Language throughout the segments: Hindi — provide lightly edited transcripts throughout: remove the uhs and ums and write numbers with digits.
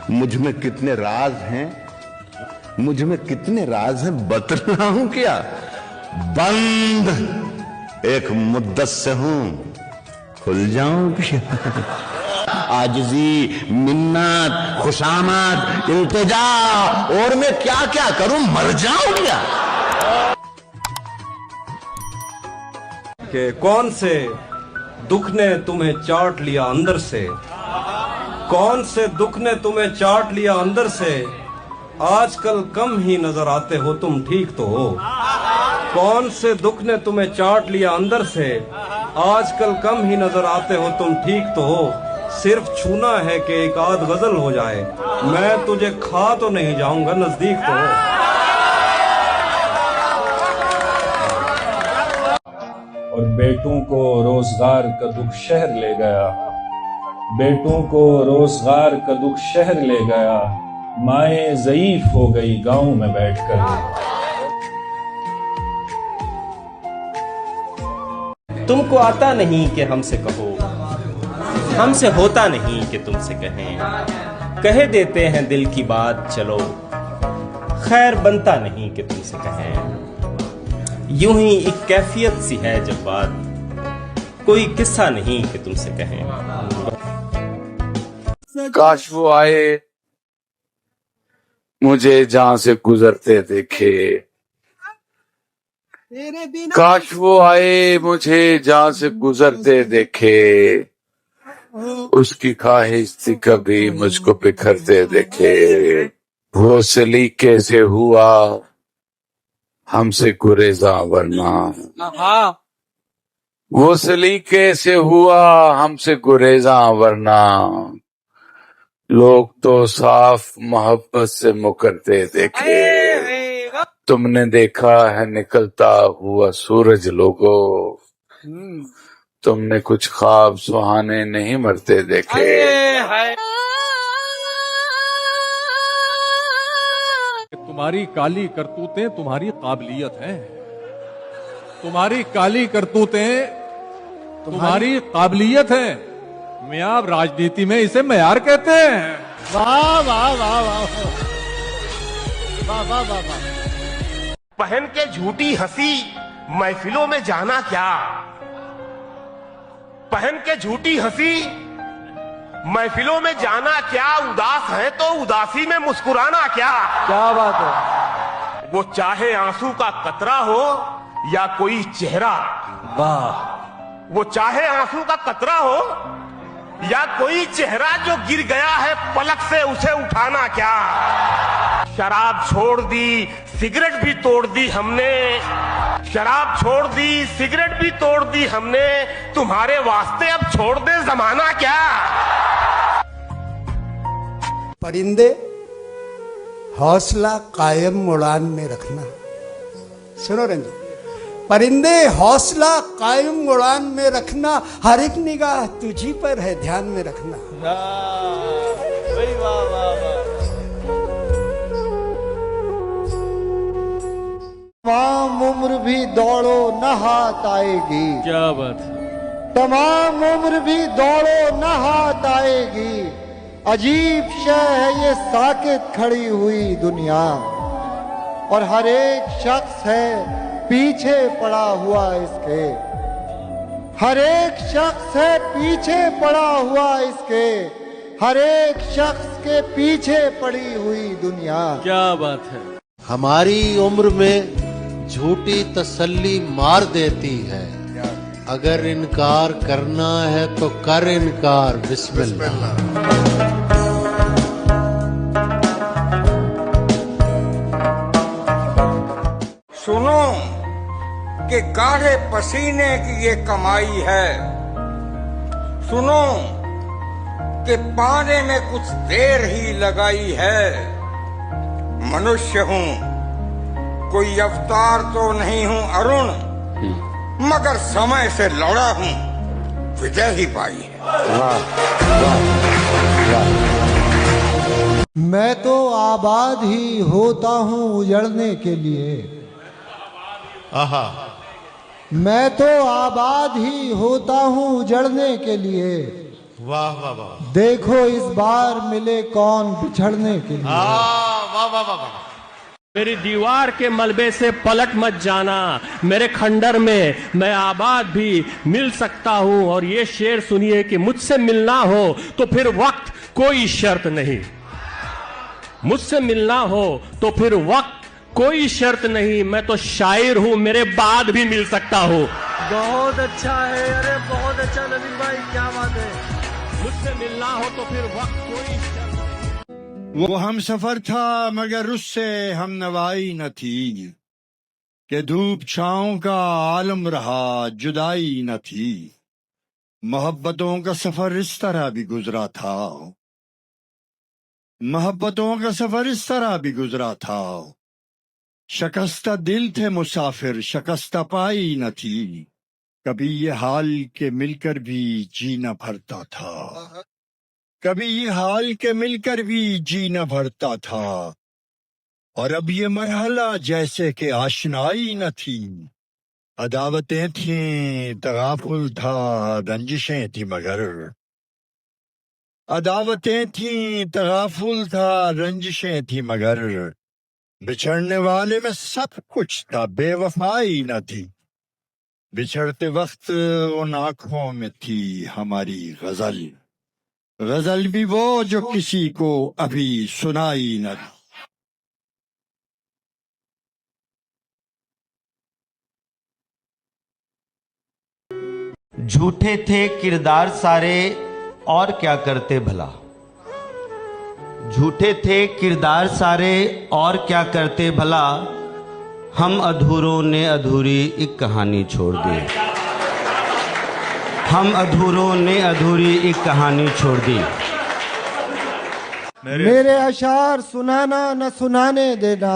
मुझ में कितने राज हैं, मुझ में कितने राज हैं बतला हूं क्या? बंद एक मुद्दत से हूं, खुल जाऊं क्या? आजिजी, मिन्नत, खुशामद, इल्तिजा और मैं क्या क्या करूं, मर जाऊं क्या? कि कौन से दुख ने तुम्हें चाट लिया अंदर से, कौन से दुख ने तुम्हें चाट लिया अंदर से, आजकल कम ही नजर आते हो तुम ठीक तो हो। कौन से दुख ने तुम्हें चाट लिया अंदर से, आजकल कम ही नजर आते हो तुम ठीक तो हो। सिर्फ छूना है कि एक आध गजल हो जाए, मैं तुझे खा तो नहीं जाऊंगा, नजदीक तो हो। और बेटों को रोजगार का दुख शहर ले गया, बेटों को रोजगार का दुख शहर ले गया, माए ज़ईफ हो गई गांव में बैठकर। तुमको आता नहीं कि हमसे कहो, हमसे होता नहीं कि तुमसे कहें, कह देते हैं दिल की बात चलो, खैर बनता नहीं कि तुमसे कहें। यूं ही एक कैफियत सी है जब बात, कोई किस्सा नहीं कि तुमसे कहें। काश वो आए मुझे जहां से गुजरते देखे, काश वो आए मुझे जहां से गुजरते देखे, उसकी ख्वाहिश थी कभी मुझको बिखरते देखे। वो सलीके से हुआ हमसे गुरेजा वरना, वो सलीके से हुआ हमसे गुरेजा वरना, लोग तो साफ मोहब्बत से मुकरते देखे। तुमने देखा है निकलता हुआ सूरज लोगो, तुमने कुछ ख्वाब सुहाने नहीं मरते देखे। तुम्हारी काली करतूतें तुम्हारी काबिलियत है, तुम्हारी काली करतूतें तुम्हारी काबिलियत है। मियाँ राजनीति में इसे मयार कहते हैं। वाह वाह वाह वाह वाह वाह वाह वाह। पहन के झूठी हंसी महफिलों में जाना क्या, पहन के झूठी हंसी महफिलों में जाना क्या, उदास है तो उदासी में मुस्कुराना क्या। क्या बात है। वो चाहे आंसू का कतरा हो या कोई चेहरा, वाह। वो चाहे आंसू का कतरा हो या कोई चेहरा जो गिर गया है पलक से, उसे उठाना क्या। शराब छोड़ दी, सिगरेट भी तोड़ दी हमने, शराब छोड़ दी, सिगरेट भी तोड़ दी हमने, तुम्हारे वास्ते अब छोड़ दे जमाना क्या। परिंदे हौसला कायम उड़ान में रखना। सुनो रंजन, परिंदे हौसला कायम उड़ान में रखना, हर एक निगाह तुझी पर है ध्यान में रखना। वाह वाह वाह। तमाम उम्र भी दौड़ो न हाथ आएगी। क्या बात है। तमाम उम्र भी दौड़ो न हाथ आएगी, अजीब शय है ये साकित खड़ी हुई दुनिया, और हर एक शख्स है पीछे पड़ा हुआ इसके, हर एक शख्स है पीछे पड़ा हुआ इसके, हर एक शख्स के पीछे पड़ी हुई दुनिया। क्या बात है। हमारी उम्र में झूठी तसल्ली मार देती है, अगर इनकार करना है तो कर इनकार, बिस्मिल्लाह। सुनो कि गाढ़े पसीने की ये कमाई है, सुनो कि पाने में कुछ देर ही लगाई है। मनुष्य हूँ, कोई अवतार तो नहीं हूँ अरुण, मगर समय से लौड़ा हूँ, विजय ही पाई है। मैं तो आबाद ही होता हूँ उजड़ने के लिए, आहा। मैं तो आबाद ही होता हूँ उजड़ने के लिए, वाह वाह वाह। देखो इस बार मिले कौन बिछड़ने के लिए। वाह वाह वाह वाह। मेरी दीवार के मलबे से पलट मत जाना, मेरे खंडर में मैं आबाद भी मिल सकता हूं। और ये शेर सुनिए कि मुझसे मिलना हो तो फिर वक्त कोई शर्त नहीं, मुझसे मिलना हो तो फिर वक्त कोई शर्त नहीं। मैं तो शायर हूं, मेरे बाद भी मिल सकता हूं। बहुत अच्छा है, अरे बहुत अच्छा नवीन भाई, क्या बात है। मुझसे मिलना हो तो फिर वक्त कोई शर्त नहीं। वो हम सफर था मगर उससे हम नवाई न थी, कि धूप छाँव का आलम रहा जुदाई न थी। मोहब्बतों का सफर इस तरह भी गुजरा था, मोहब्बतों का सफर इस तरह भी गुजरा था। शकस्ता दिल थे मुसाफिर, शकस्ता पाई न थी। कभी ये हाल के मिलकर भी जीना भरता था, कभी ये हाल के मिलकर भी जीना भरता था। और अब ये मरहला जैसे कि आशनाई न थी। अदावतें थीं, तगाफुल था, रंजिशें थी मगर। अदावतें थीं, तगाफुल था, रंजिशें थी मगर। बिछड़ने वाले में सब कुछ था, बेवफाई न थी। बिछड़ते वक्त उन आंखों में थी हमारी गजल, गजल भी वो जो किसी को अभी सुनाई न थी। झूठे थे किरदार सारे और क्या करते भला, झूठे थे किरदार सारे और क्या करते भला। हम अधूरों ने अधूरी एक कहानी छोड़ दी, हम अधूरों ने अधूरी एक कहानी छोड़ दी। मेरे अशार सुनाना न सुनाने देना,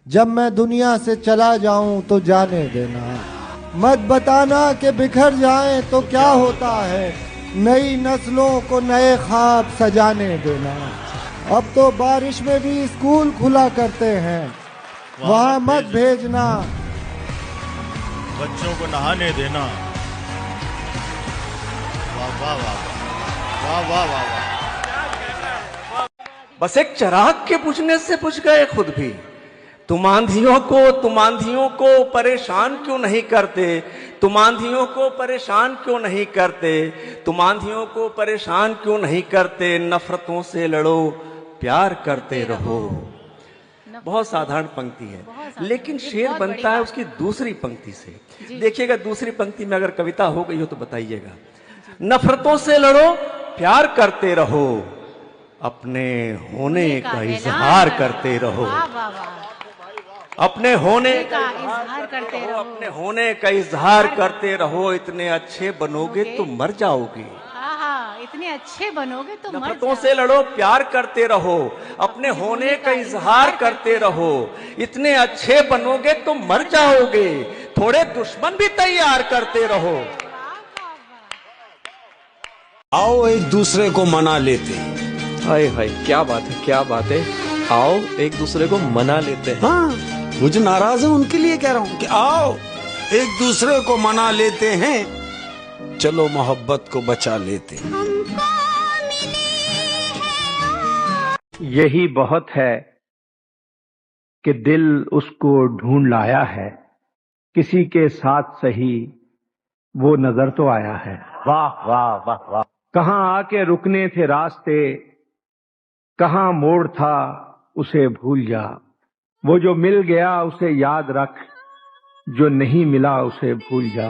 जब मैं दुनिया से चला जाऊं तो जाने देना। मत बताना कि बिखर जाएं तो क्या होता है, नई नस्लों को नए ख्वाब सजाने देना। अब तो बारिश में भी स्कूल खुला करते हैं, वहाँ मत भेजना। बच्चों को नहाने देना। वाह वाह वाह वाह वाह वाह वाह। बस एक चिराग के बुझने से बुझ गए खुद भी। तुम आंधियों को परेशान क्यों नहीं करते, तुम आंधियों को परेशान क्यों नहीं करते, तुम आंधियों को परेशान क्यों नहीं करते। नफरतों से लड़ो, प्यार करते रहो। बहुत साधारण पंक्ति है, लेकिन शेर बनता है उसकी दूसरी पंक्ति से। देखिएगा, दूसरी पंक्ति में अगर कविता हो गई हो तो बताइएगा। नफरतों से लड़ो, प्यार करते रहो, अपने होने का इजहार करते रहो, अपने होने का इजहार करते रहो, अपने होने का इजहार करते रहो। इतने अच्छे बनोगे तो मर जाओगे, इतने अच्छे बनोगे तो मर जाओगे। नफरतों से लड़ो, प्यार करते रहो, अपने होने का इजहार करते रहो। इतने अच्छे बनोगे तो मर जाओगे, थोड़े दुश्मन भी तैयार करते रहो। आओ एक दूसरे को मना लेते हैं। हाय हाय, क्या बात है, क्या बात है। आओ एक दूसरे को मना लेते हैं। हाँ, वो जो नाराज है उनके लिए कह रहा हूं कि आओ एक दूसरे को मना लेते हैं, चलो मोहब्बत को बचा लेते हैं। यही बहुत है कि दिल उसको ढूंढ लाया है, किसी के साथ सही वो नजर तो आया है। वाह वाह वाह वाह। कहां आके रुकने थे रास्ते, कहां मोड़ था उसे भूल जा। वो जो मिल गया उसे याद रख, जो नहीं मिला उसे भूल जा।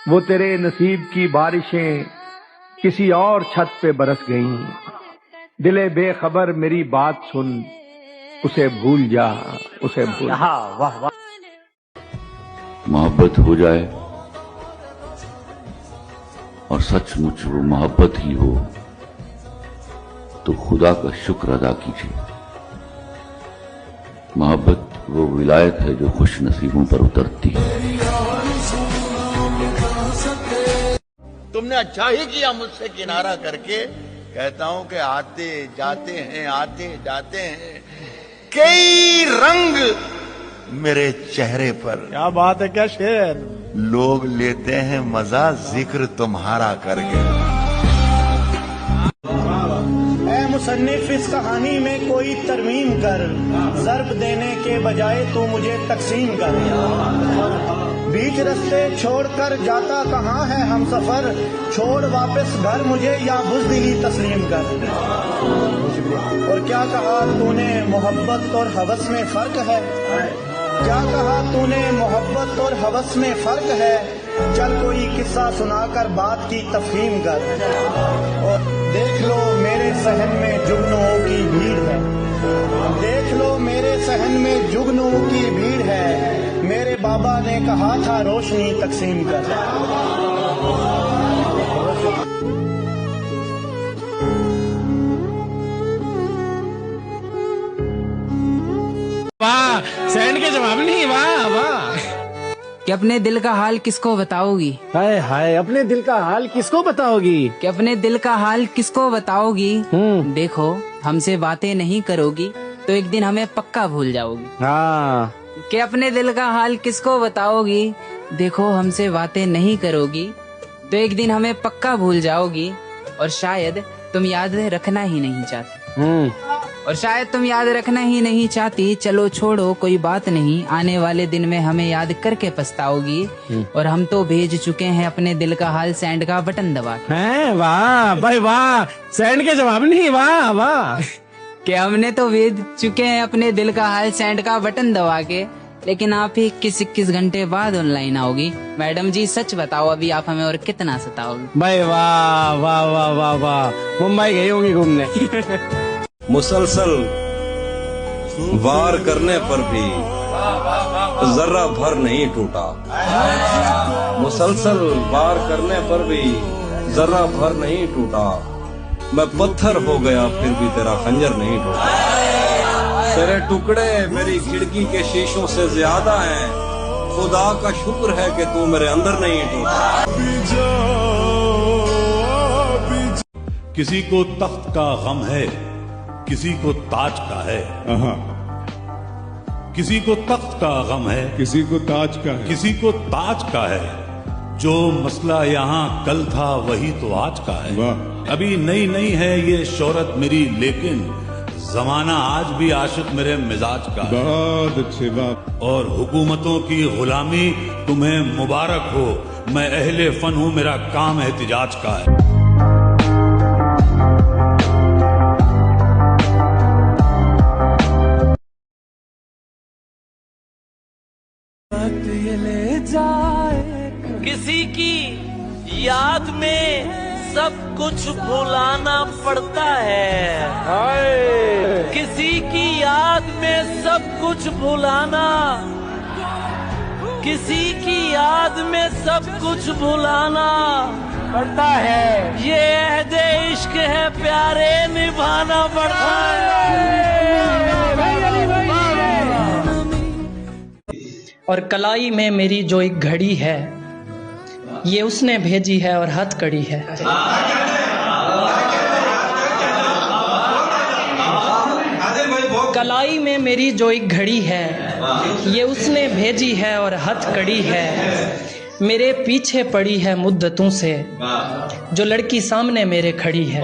वो तेरे नसीब की बारिशें किसी और छत पे बरस गईं, दिले बेखबर मेरी बात सुन, उसे भूल जा, उसे भूल जा। वाह वाह। मोहब्बत हो जाए और सचमुच वो मोहब्बत ही हो तो खुदा का शुक्र अदा कीजिए। मोहब्बत वो विलायत है जो खुश नसीबों पर उतरती है। तुमने अच्छा ही किया मुझसे किनारा करके। कहता हूं कि आते जाते हैं कई रंग मेरे चेहरे पर। क्या बात है, क्या शेर। लोग लेते हैं मजा जिक्र तुम्हारा करके। मुसन्निफ इस कहानी में कोई तरमीम कर, ज़र्ब देने के बजाय तू मुझे तकसीम कर। बीच रास्ते छोड़कर जाता कहाँ है हम सफर, छोड़ वापस घर मुझे या बुज़दिली तस्लीम कर। और क्या कहा तूने मोहब्बत और हवस में फर्क है, क्या कहा तूने मोहब्बत और हवस में फर्क है, चल कोई किस्सा सुनाकर बात की तफहीम कर। और देख लो मेरे सहन में जुगनुओं की भीड़ है, देख लो मेरे सहन में जुगनुओं की भीड़ है, मेरे बाबा ने कहा था रोशनी तकसीम कर। वाह, सैंड के जवाब नहीं, वाह वाह। कि अपने दिल का हाल किसको बताओगी? हाय हाय, अपने दिल का हाल किसको बताओगी? कि अपने दिल का हाल किसको बताओगी? देखो हमसे बातें नहीं करोगी तो एक दिन हमें पक्का भूल जाओगी। हाँ। कि अपने दिल का हाल किसको बताओगी? देखो हमसे बातें नहीं करोगी तो एक दिन हमें पक्का भूल जाओगी, और शायद तुम याद रखना ही नहीं चाहती। और शायद तुम याद रखना ही नहीं चाहती। चलो छोड़ो कोई बात नहीं, आने वाले दिन में हमें याद करके पछताओगी। और हम तो भेज चुके हैं अपने दिल का हाल सेंड का बटन दबा के। हैं, वाह भाई वाह, सैंड के जवाब नहीं, वाह वाह। कि हमने तो भेज चुके हैं अपने दिल का हाल सेंड का बटन दबा के, लेकिन आप ही 21 घंटे बाद ऑनलाइन आओगी। मैडम जी सच बताओ अभी आप हमें और कितना सताओगी? भाई वाह वाह वाह वाह वाह, मुंबई गई होंगी घूमने। मुसलसल वार करने पर भी जर्रा भर नहीं टूटा, मुसलसल वार करने पर भी जर्रा भर नहीं टूटा। मैं पत्थर हो गया फिर भी तेरा खंजर नहीं टूटा। तेरे टुकड़े मेरी खिड़की के शीशों से ज्यादा हैं, खुदा का शुक्र है कि तू मेरे अंदर नहीं टूटा। किसी को तख्त का गम है, किसी को ताज का है। किसी को तख्त का गम है, किसी को ताज का है, किसी को ताज का है। जो मसला यहाँ कल था वही तो आज का है। अभी नई नई है ये शोहरत मेरी, लेकिन जमाना आज भी आशिक मेरे मिजाज का है। बहुत अच्छी बात। और हुकूमतों की गुलामी तुम्हें मुबारक हो, मैं अहले फन हूँ, मेरा काम एहतिजाज का है। किसी की याद में सब कुछ भुलाना पड़ता है, किसी की याद में सब कुछ भुलाना, किसी की याद में सब कुछ भुलाना पड़ता है। ये अहदे इश्क है प्यारे, निभाना पड़ता है। और कलाई में मेरी जो एक घड़ी है, ये उसने भेजी है और हथकड़ी है। कलाई में मेरी जो एक घड़ी है, ये उसने भेजी है और हथकड़ी है। मेरे पीछे पड़ी है मुद्दतों से, जो लड़की सामने मेरे खड़ी है।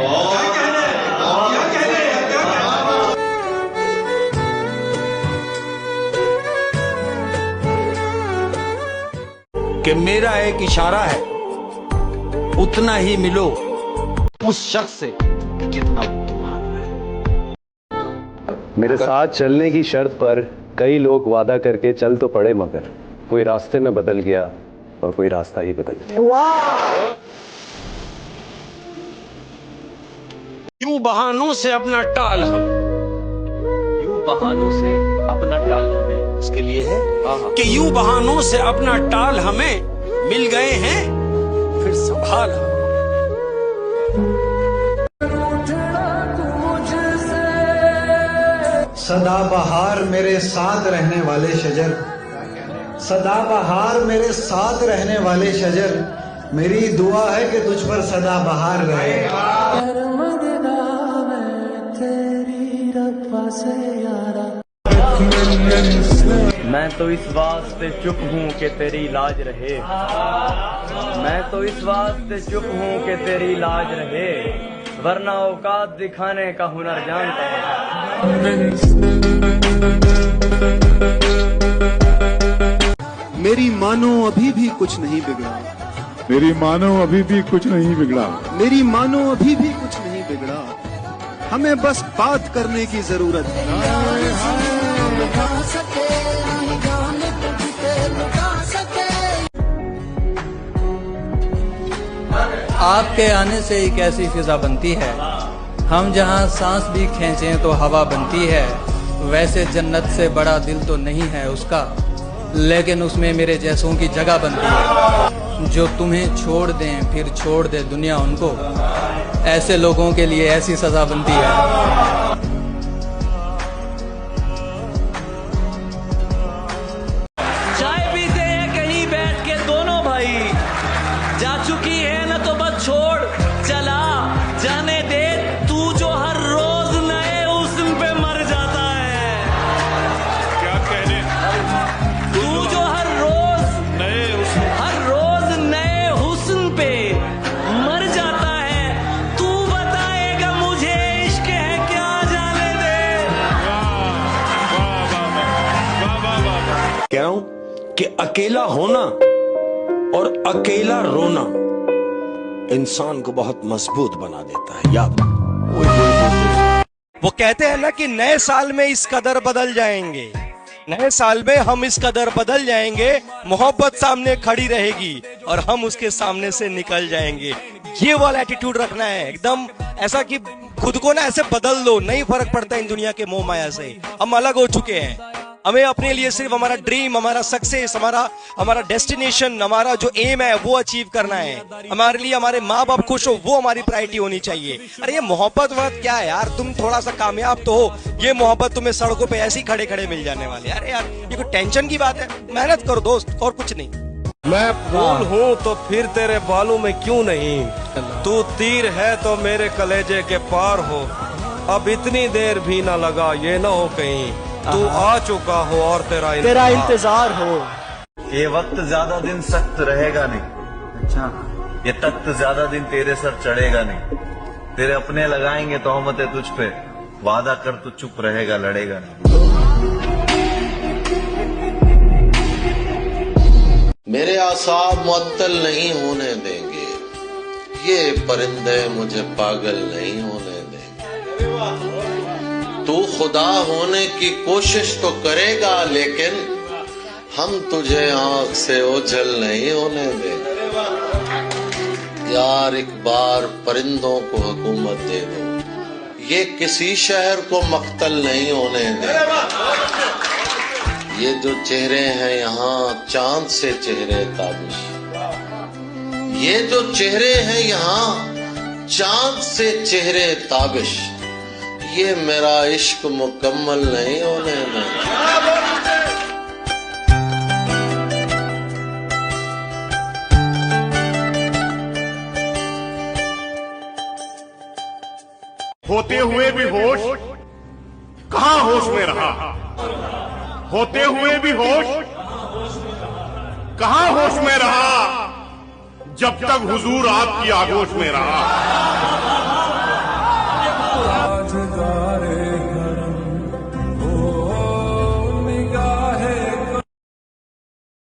कि मेरा एक इशारा है, उतना ही मिलो उस शख्स से जितना मेरे साथ चलने की शर्त पर कई लोग वादा करके चल तो पड़े, मगर कोई रास्ते में बदल गया और कोई रास्ता ही बदल गया। यूं बहानों से अपना टाल हम, यूं बहानों से अपना टाल हमें, उसके लिए है कि यूं बहानों से अपना टाल हमें मिल गए हैं, फिर संभाल हम। सदाबहार मेरे साथ रहने वाले शजर, सदाबहार मेरे साथ रहने वाले शजर, मेरी दुआ है कि तुझ पर सदाबहार रहे। मैं तो इस वास्ते चुप हूँ कि तेरी लाज रहे, मैं तो इस वास्ते चुप हूँ कि तेरी लाज रहे। वरना औकात दिखाने का हुनर जानता है। मेरी मानो अभी भी कुछ नहीं बिगड़ा, मेरी मानो अभी भी कुछ नहीं बिगड़ा, मेरी मानो अभी भी कुछ नहीं बिगड़ा, हमें बस बात करने की जरूरत है। आपके आने से एक ऐसी फिजा बनती है, हम जहां सांस भी खींचें तो हवा बनती है। वैसे जन्नत से बड़ा दिल तो नहीं है उसका, लेकिन उसमें मेरे जैसों की जगह बनती है। जो तुम्हें छोड़ दें फिर छोड़ दे दुनिया उनको, ऐसे लोगों के लिए ऐसी सजा बनती है। चाय पीते हैं कहीं बैठ के दोनों भाई, जा चुकी है न तो बस छोड़ चला जाने दे, तू जो हर रोज नए हुस्न पे मर जाता है। क्या कहने, तू जो हर रोज नए हुस्न पे मर जाता है, तू बताएगा मुझे इश्क है क्या, जाने दे। कह रहा हूं कि अकेला होना और अकेला रोना इंसान को बहुत मजबूत बना देता है। याद वो कहते हैं ना कि नए साल में इस कदर बदल जाएंगे, नए साल में हम इस कदर बदल जाएंगे, मोहब्बत सामने खड़ी रहेगी और हम उसके सामने से निकल जाएंगे। ये वाला एटीट्यूड रखना है, एकदम ऐसा कि खुद को ना ऐसे बदल दो, नहीं फर्क पड़ता इन दुनिया के मोह माया से। हम अलग हो चुके हैं, हमें अपने लिए सिर्फ हमारा ड्रीम, हमारा सक्सेस, हमारा डेस्टिनेशन, हमारा जो एम है वो अचीव करना है। हमारे लिए हमारे माँ बाप खुश हो, वो हमारी प्रायोरिटी होनी चाहिए। अरे ये मोहब्बत वक्त क्या है यार, तुम थोड़ा सा कामयाब तो हो, ये मोहब्बत तुम्हें सड़कों पे ऐसे ही खड़े खड़े मिल जाने वाले। अरे यार ये कोई टेंशन की बात है, मेहनत करो दोस्त, और कुछ नहीं। मैं फूल हूँ तो फिर तेरे बालों में क्यों नहीं, तू तीर है तो मेरे कलेजे के पार हो। अब इतनी देर भी ना लगा, ये ना हो कहीं तू आ चुका हो और तेरा इंतजार हो। ये वक्त ज्यादा दिन सख्त रहेगा नहीं, अच्छा ये तख्त ज्यादा दिन तेरे सर चढ़ेगा नहीं। तेरे अपने लगाएंगे तोहमतें तुझ पे, वादा कर तू चुप रहेगा, लड़ेगा नहीं। मेरे आसाब मुअत्तल नहीं होने देंगे, ये परिंदे मुझे पागल नहीं होने देंगे। तू खुदा होने की कोशिश तो करेगा, लेकिन हम तुझे आंख से ओझल नहीं होने देंगे। यार एक बार परिंदों को हुकूमत दे दो, ये किसी शहर को मख्तल नहीं होने देंगे। ये जो चेहरे हैं यहाँ चांद से चेहरे ताबिश, ये जो चेहरे हैं यहाँ चांद से चेहरे ताबिश, ये मेरा इश्क मुकम्मल नहीं होने देंगे। होते हुए भी होश, कहां होश में रहा। होते हुए भी होश, कहां होश में रहा, जब तक हुजूर आपकी आगोश में रहा।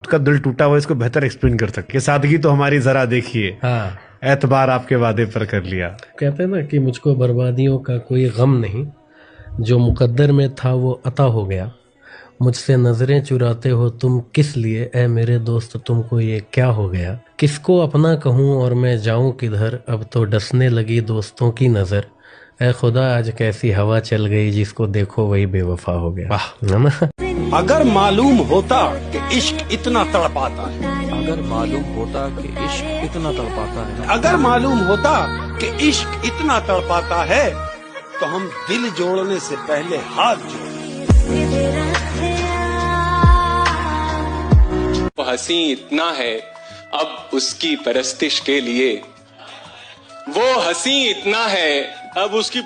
का दिल टूटा हुआ इसको बेहतर एक्सप्लेन कर सकते। सादगी तो हमारी जरा देखिए, हाँ एतबार आपके वादे पर कर लिया। कहते हैं ना कि मुझको बर्बादियों का कोई गम नहीं, जो मुकद्दर में था वो अता हो गया। मुझसे नजरें चुराते हो तुम किस लिए, ए मेरे दोस्त तुमको ये क्या हो गया। किसको अपना कहूँ और मैं जाऊँ किधर, अब तो डसने लगी दोस्तों की नजर। ए खुदा आज कैसी हवा चल गई, जिसको देखो वही बेवफा हो गया। है ना। अगर मालूम होता कि इश्क इतना तड़पाता है, अगर मालूम होता कि इश्क इतना तड़पाता है, अगर मालूम होता कि इश्क इतना तड़पाता है, तो हम दिल जोड़ने से पहले हाथ जोड़। वो हंसी इतना है अब उसकी परस्तिश के लिए, वो हंसी इतना है अब उसकी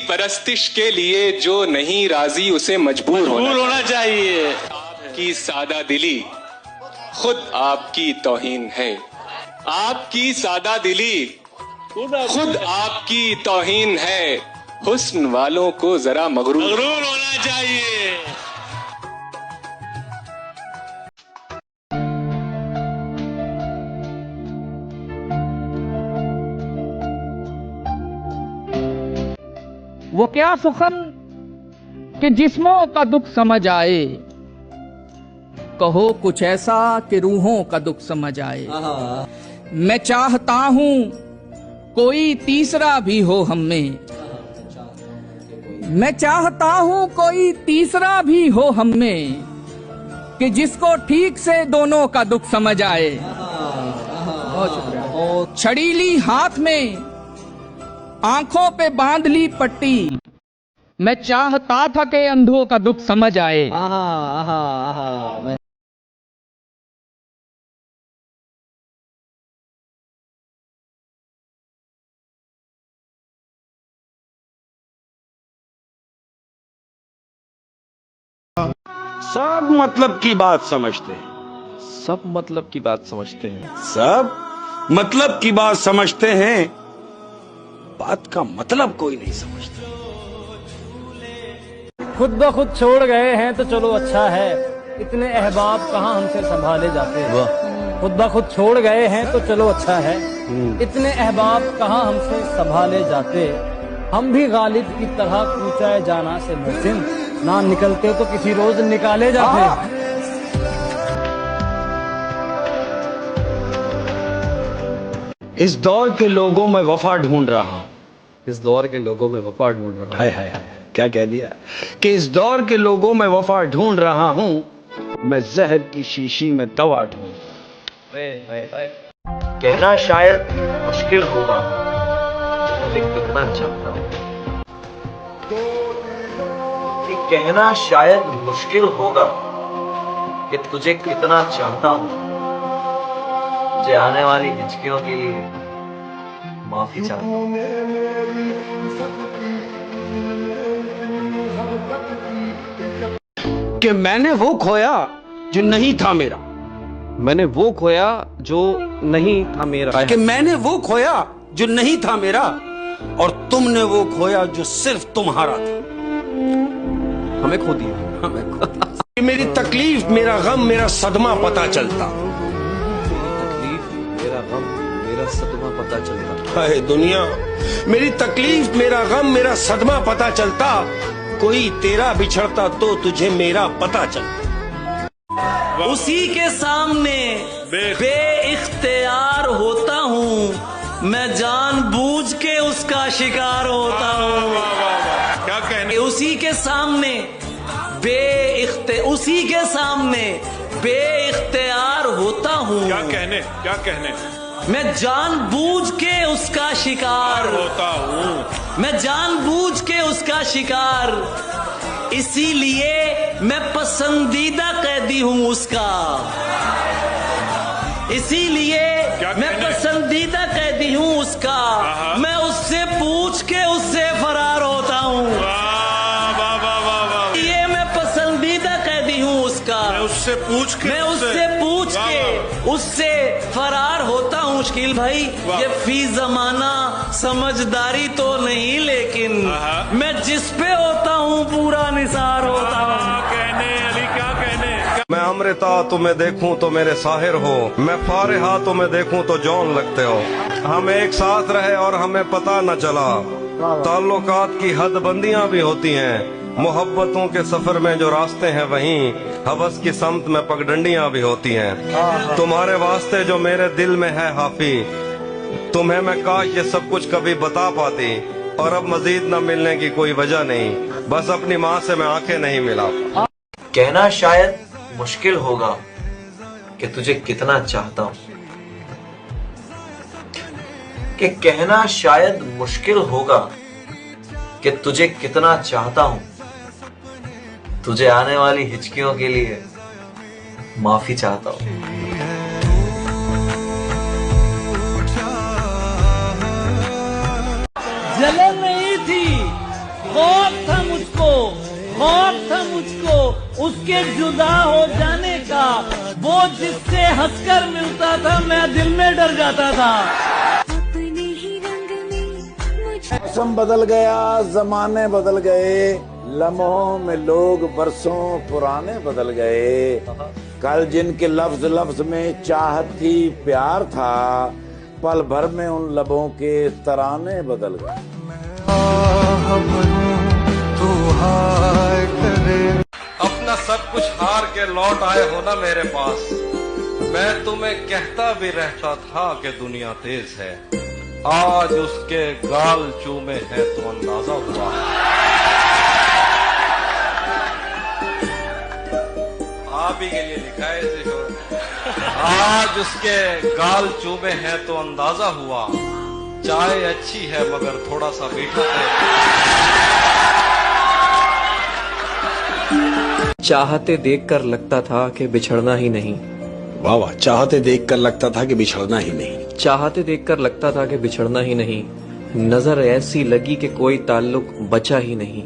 परस्तिश के लिए, जो नहीं राजी उसे मजबूर होना चाहिए। आपकी सादा दिली खुद आपकी तौहीन है, आपकी सादा दिली खुद आपकी तौहीन है, हुस्न वालों को जरा मगरूर होना चाहिए। वो क्या सुखन कि जिस्मों का दुख समझ आए, कहो कुछ ऐसा कि रूहों का दुख समझ आए। मैं चाहता हूं कोई तीसरा भी हो हम में, मैं चाहता हूं कोई तीसरा भी हो हम में, कि जिसको ठीक से दोनों का दुख समझ आए। बहुत शुक्रिया। छड़ीली हाथ में आंखों पे बांध ली पट्टी, मैं चाहता था कि अंधों का दुख समझ आए। सब मतलब की बात समझते हैं, सब मतलब की बात समझते हैं, सब मतलब की बात समझते हैं, बात का मतलब कोई नहीं समझता। खुद ब खुद छोड़ गए हैं तो चलो अच्छा है, इतने अहबाब कहाँ हमसे संभाले जाते हैं। खुद ब खुद छोड़ गए हैं तो चलो अच्छा है, इतने अहबाब कहाँ हमसे संभाले जाते। हम भी गालिब की तरह कूचाए जाना से मुहसिन, ना निकलते तो किसी रोज निकाले जाते। इस दौर के लोगों में वफा ढूंढ रहा हूं, इस दौर के लोगों में वफा ढूंढ रहा हूं। हाय हाय हाय, क्या कह दिया कि इस दौर के लोगों में वफा ढूंढ रहा हूं, मैं जहर की शीशी में दवा ढूंढ। कहना शायद मुश्किल होगा, लेकिन कितना चाहता हूं। कहना शायद मुश्किल होगा कि तुझे कितना चाहता हूं, मुझे आने वाली हिचकियों के लिए माफी चाहता हूं। कि मैंने वो खोया जो नहीं था मेरा, मैंने वो खोया जो नहीं था मेरा। कि मैंने वो खोया जो नहीं था मेरा, और तुमने वो खोया जो सिर्फ तुम्हारा था। हमें खो दिया, हमें कि मेरी तकलीफ मेरा गम मेरा सदमा पता चलता, तकलीफ मेरा गम मेरा सदमा पता चलता। हाय दुनिया, मेरी तकलीफ मेरा गम मेरा सदमा पता चलता, कोई तेरा बिछड़ता तो तुझे मेरा पता चलता। उसी के सामने बेइख्तियार होता हूँ, मैं जानबूझ के उसका शिकार होता हूँ। क्या कहने? उसी के सामने उसी के सामने बेइख्तियार होता हूँ। क्या कहने? क्या कहने? मैं जानबूझ के उसका शिकार होता हूँ, मैं जानबूझ के उसका शिकार, इसीलिए मैं पसंदीदा कैदी हूँ उसका, इसीलिए मैं पसंदीदा कैदी हूँ उसका। मैं उससे पूछ के उससे फरार होता हूँ, ये मैं पसंदीदा कैदी हूँ उसका। मैं उससे पूछ के उससे फरार होता हूँ। शकील भाई, ये फी जमाना समझदारी तो नहीं, लेकिन मैं जिस पे होता हूँ पूरा निसार होता हूँ। कहने अली, क्या कहने? मैं अमृता तुम्हें देखूं तो मेरे साहिर हो, मैं फारिहा तुम्हें देखूं तो जौन लगते हो। हम एक साथ रहे और हमें पता न चला, ताल्लुकात की हदबंदियां भी होती हैं, मोहब्बतों के सफर में जो रास्ते हैं वहीं हवस की समत में पगडंडियां भी होती हैं। तुम्हारे वास्ते जो मेरे दिल में है हाफी, तुम्हें मैं काश ये सब कुछ कभी बता पाती, और अब मजीद न मिलने की कोई वजह नहीं, बस अपनी माँ से मैं आंखें नहीं मिला। कहना शायद मुश्किल होगा कि तुझे कितना चाहता हूं, कि कहना शायद मुश्किल होगा कि तुझे कितना चाहता हूं, तुझे आने वाली हिचकियों के लिए माफी चाहता हूं। जलन नहीं थी, खौफ था मुझको, खौफ था मुझको उसके जुदा हो जाने का। वो जिससे हंसकर मिलता था मैं दिल में डर जाता था। अपने ही रंग मौसम बदल गया, जमाने बदल गए, लम्हों में लोग बरसों पुराने बदल गए। कल जिनके लफ्ज लफ्ज में चाहत थी, प्यार था, पल भर में उन लबों के तराने बदल गए। अपना सब कुछ हार के लौट आए हो ना मेरे पास, मैं तुम्हें कहता भी रहता था कि दुनिया तेज है। आज उसके गाल चूमे है तो अंदाजा हुआ। आप ही के लिए लिखा है इसे शोर। आज उसके गाल चूमे है तो अंदाजा हुआ, चाय अच्छी है मगर थोड़ा सा मीठा है। चाहते देखकर लगता था कि बिछड़ना ही नहीं। वाह वाह, चाहते देखकर लगता था कि बिछड़ना ही नहीं। चाहते देखकर लगता था कि बिछड़ना ही नहीं, नजर ऐसी लगी कि कोई ताल्लुक बचा ही नहीं।